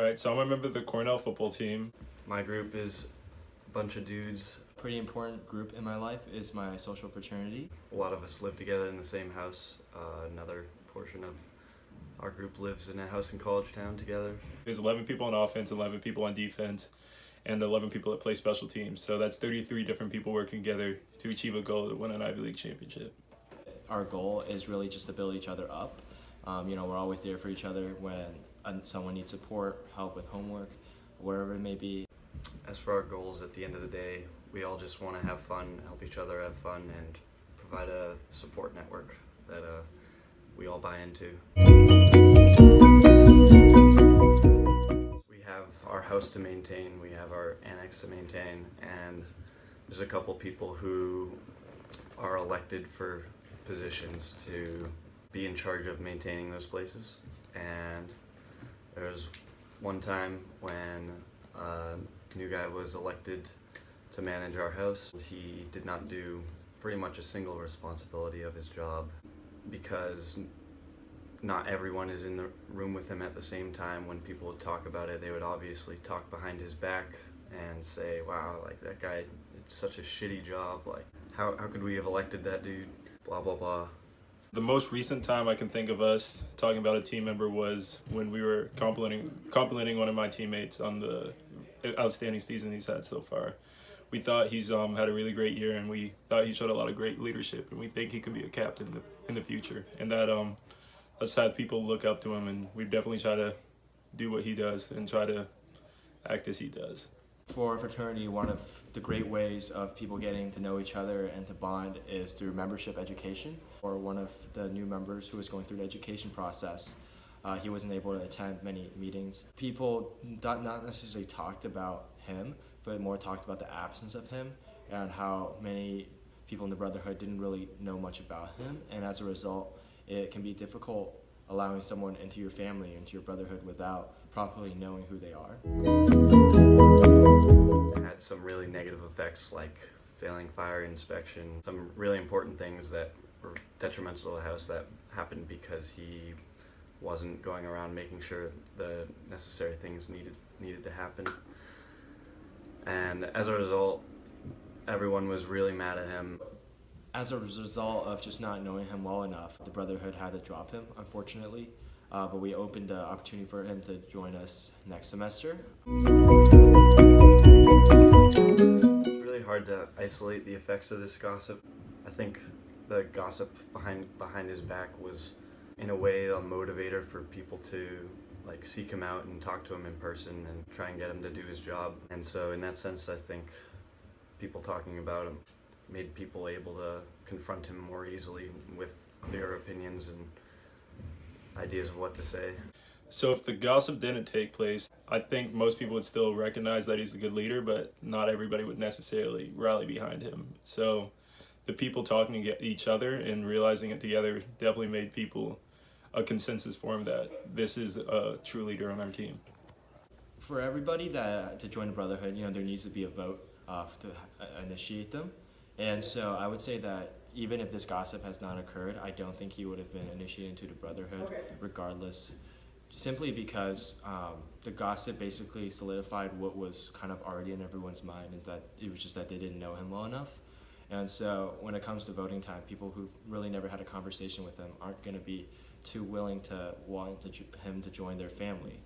Alright, so I'm a member of the Cornell football team. My group is a bunch of dudes. Pretty important group in my life is my social fraternity. A lot of us live together in the same house. Another portion of our group lives in a house in College Town together. There's 11 people on offense, 11 people on defense, and 11 people that play special teams. So that's 33 different people working together to achieve a goal to win an Ivy League championship. Our goal is really just to build each other up. We're always there for each other when someone needs support, help with homework, wherever it may be. As for our goals, at the end of the day, we all just want to have fun, help each other have fun, and provide a support network that we all buy into. We have our house to maintain, we have our annex to maintain, and there's a couple people who are elected for positions to be in charge of maintaining those places. And there was one time when a new guy was elected to manage our house. He did not do pretty much a single responsibility of his job because not everyone is in the room with him at the same time. When people would talk about it, they would obviously talk behind his back and say, wow, like that guy, it's such a shitty job, like how could we have elected that dude, blah blah blah. The most recent time I can think of us talking about a team member was when we were complimenting one of my teammates on the outstanding season he's had so far. We thought he's had a really great year, and we thought he showed a lot of great leadership, and we think he can be a captain in the future. And that let's have people look up to him, and we definitely try to do what he does and try to act as he does. For a fraternity, one of the great ways of people getting to know each other and to bond is through membership education. Or one of the new members who was going through the education process, he wasn't able to attend many meetings. People not necessarily talked about him, but more talked about the absence of him and how many people in the Brotherhood didn't really know much about him. And as a result, it can be difficult allowing someone into your family, into your Brotherhood, without properly knowing who they are. It had some really negative effects like failing fire inspection, some really important things that were detrimental to the house that happened because he wasn't going around making sure the necessary things needed to happen. And as a result, everyone was really mad at him. As a result of just not knowing him well enough, the Brotherhood had to drop him, unfortunately. But we opened an opportunity for him to join us next semester. It's really hard to isolate the effects of this gossip. I think the gossip behind his back was, in a way, a motivator for people to seek him out and talk to him in person and try and get him to do his job. And so in that sense, I think people talking about him made people able to confront him more easily with clear opinions and ideas of what to say. So if the gossip didn't take place, I think most people would still recognize that he's a good leader, but not everybody would necessarily rally behind him. So the people talking to each other and realizing it together definitely made people a consensus for him that this is a true leader on our team. For everybody to join the Brotherhood, there needs to be a vote to initiate them. And so I would say that even if this gossip has not occurred, I don't think he would have been initiated into the Brotherhood regardless, simply because the gossip basically solidified what was kind of already in everyone's mind, and that it was just that they didn't know him well enough. And so when it comes to voting time, people who really never had a conversation with him aren't going to be too willing to want him to join their family.